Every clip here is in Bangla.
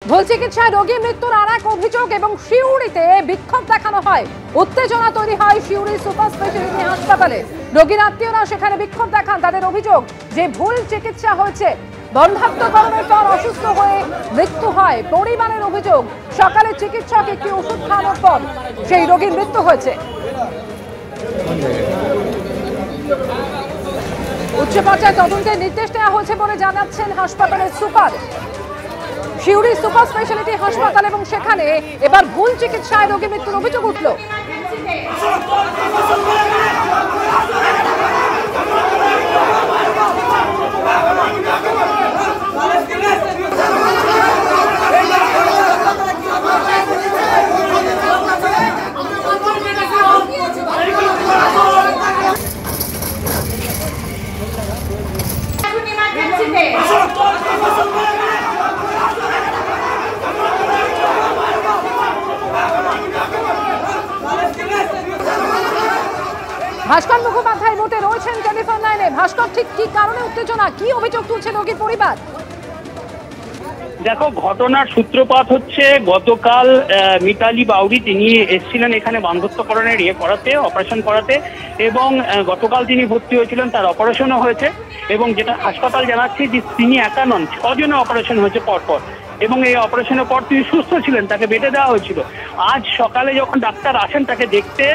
ভুল চিকিৎসায় রোগী মৃত্যুর আর এক অভিযোগ এবং সিউড়িতে বিক্ষোভ দেখানো হয়। উত্তেজনা তৈরি হয় সিউড়ি সুপার স্পেশালিটি হাসপাতালে। রোগীর আত্মীয়রা সেখানে বিক্ষোভ দেখান। তাদের অভিযোগ যে ভুল চিকিৎসা হয়েছে, বন্ধাত্মকরণের পর অসুস্থ হয়ে মৃত্যু হয়। পরিবারের অভিযোগ সকালে চিকিৎসক একটি ওষুধ খাওয়ানোর পর সেই রোগীর মৃত্যু হয়েছে। উচ্চ পর্যায়ে তদন্তের নির্দেশ দেওয়া হয়েছে বলে জানাচ্ছেন হাসপাতালের সুপার। সিউড়ি সুপার স্পেশালিটি হাসপাতাল এবং সেখানে এবার ভুল চিকিৎসায় রোগী মৃত্যুর অভিযোগ উঠল। ভাস্কর মুখোপাধ্যায় মোটে রয়েছেন টেলিফোন লাইনে। ভাস্কর, ঠিক কি কারণে উত্তেজনা, কি অভিযোগ তুলছে রোগীর পরিবার? দেখো, ঘটনার সূত্রপাত হচ্ছে গতকাল মিতালি বাউরি তিনি এসেছিলেন এখানে বন্ধাত্মকরণের অপারেশন করাতে, এবং গতকাল তিনি ভর্তি হয়েছিলেন, তার অপারেশনও হয়েছে। এবং যেটা হাসপাতাল জানাচ্ছে যে তিনি একা নন, 6 জনের অপারেশন হয়েছে পরপর, এবং এই অপারেশনের পর তিনি সুস্থ ছিলেন, তাকে বেডে দেওয়া হয়েছিল। আজ সকালে যখন ডাক্তার আসেন তাকে দেখতে,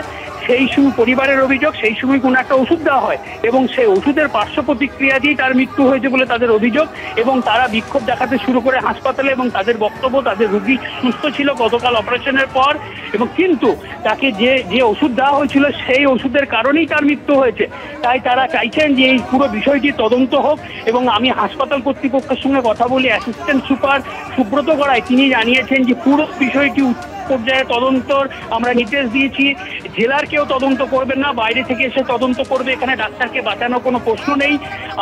সেই সময় পরিবারের অভিযোগ সেই সময় কোনো একটা ওষুধ দেওয়া হয় এবং সেই ওষুধের পার্শ্ব প্রতিক্রিয়া দিয়েই তার মৃত্যু হয়েছে বলে তাদের অভিযোগ। এবং তারা বিক্ষোভ দেখাতে শুরু করে হাসপাতালে, এবং তাদের বক্তব্য তাদের রোগী সুস্থ ছিল গতকাল অপারেশনের পর, এবং কিন্তু তাকে যে ওষুধ দেওয়া হয়েছিল সেই ওষুধের কারণেই তার মৃত্যু হয়েছে। তাই তারা চাইছেন যে এই পুরো বিষয়টি তদন্ত হোক। এবং আমি হাসপাতাল কর্তৃপক্ষের সঙ্গে কথা বলি, অ্যাসিস্ট্যান্ট সুপার সুব্রত গড়াই তিনি জানিয়েছেন যে পুরো বিষয়টি পর্যায়ে তদন্তর আমরা নির্দেশ দিয়েছি। জেলার কেউ তদন্ত করবেন না, বাইরে থেকে এসে তদন্ত করবে, এখানে ডাক্তারকে বাঁচানোর কোনো প্রশ্ন নেই।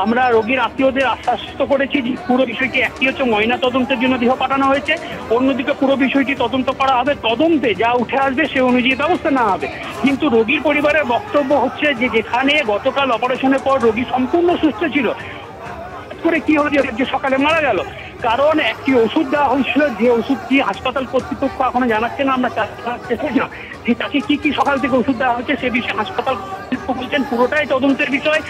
আমরা রোগীর আত্মীয়দের আশ্বস্ত করেছি যে পুরো বিষয়টি, একটি হচ্ছে ময়না তদন্তের জন্য দেহ পাঠানো হয়েছে, অন্যদিকে পুরো বিষয়টি তদন্ত করা হবে, তদন্তে যা উঠে আসবে সে অনুযায়ী ব্যবস্থা নেওয়া হবে। কিন্তু রোগীর পরিবারের বক্তব্য হচ্ছে যে যেখানে গতকাল অপারেশনের পর রোগী সম্পূর্ণ সুস্থ ছিল, করে কি হলো যে সকালে মারা গেল, কারণ একটি ওষুধ দেওয়া হয়েছিল, যে ওষুধটি হাসপাতাল কর্তৃপক্ষ এখনো জানাচ্ছে না। আমরা যে তাকে কি কি সকাল থেকে ওষুধ দেওয়া হচ্ছে সে বিষয়ে হাসপাতাল কর্তৃপক্ষ বলছেন পুরোটাই তদন্তের বিষয়,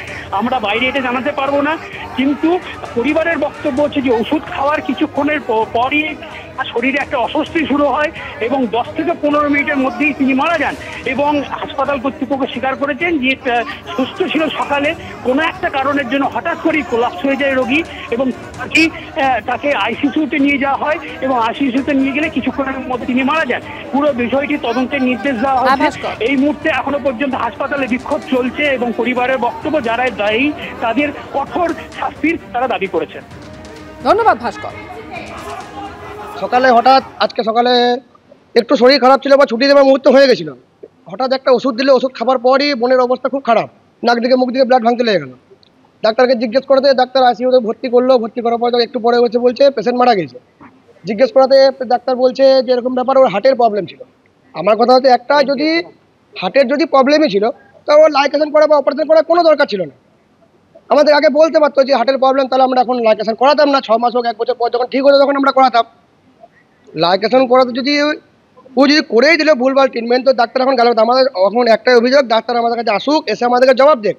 আমরা বাইরে এটা জানাতে পারবো না। কিন্তু পরিবারের বক্তব্য হচ্ছে যে ওষুধ খাওয়ার কিছুক্ষণের পরই শরীরে একটা অস্বস্তি শুরু হয় এবং 10 থেকে 15 মিনিটের মধ্যেই তিনি মারা যান। এবং হাসপাতাল কর্তৃপক্ষ স্বীকার করেছেন যে সুস্থ ছিল সকালে, কোনো একটা কারণের জন্য হঠাৎ করেই কোলাপস হয়ে যায় রোগী, এবং তাকে আইসিইউতে নিয়ে যাওয়া হয়, এবং আইসিইউতে নিয়ে গেলে কিছুক্ষণের মধ্যে তিনি মারা যান। পুরো বিষয়টি তদন্তের নির্দেশ দেওয়া হয়েছে। এই মুহূর্তে এখনো পর্যন্ত হাসপাতালে বিক্ষোভ চলছে এবং পরিবারের বক্তব্য যারা দায়ী তাদের কঠোর শাস্তির তারা দাবি করেছেন। ধন্যবাদ ভাস্কর। সকালে হঠাৎ আজকে সকালে একটু শরীর খারাপ ছিল বা ছুটি দেওয়ার মুহূর্ত হয়ে গেছিল, হঠাৎ একটা ওষুধ দিলে, ওষুধ খাবার পরই বোনের অবস্থা খুব খারাপ, নাক দিকে মুখ দিকে ব্লাড ভাঙতে লেগে গেল। ডাক্তারকে জিজ্ঞেস করাতে ডাক্তার আইসিইউতে ভর্তি করলো, ভর্তি করার পর একটু পরে বলছে পেশেন্ট মারা গেছে। জিজ্ঞেস করাতে ডাক্তার বলছে যে এরকম ব্যাপার, ওর হার্টের প্রবলেম ছিল। আমার কথা হচ্ছে একটা, যদি হার্টের যদি প্রবলেমই ছিল তা ওর লাইকেশন করা বা অপারেশন করার কোনো দরকার ছিল না। আমাদের আগে বলতে পারতো যে হার্টের প্রবলেম, তাহলে আমরা এখন লাইকেশন করাতাম না, 6 মাস হোক 1 বছর পর যখন ঠিক হতো তখন আমরা করাতাম। লাইকেশন করাতে যদি ও যদি করেই দিল ভুলভাল ট্রিটমেন্ট, তো ডাক্তার এখন গেল। আমাদের এখন একটাই অভিযোগ, ডাক্তার আমাদের কাছে আসুক, এসে আমাদেরকে জবাব দেখ।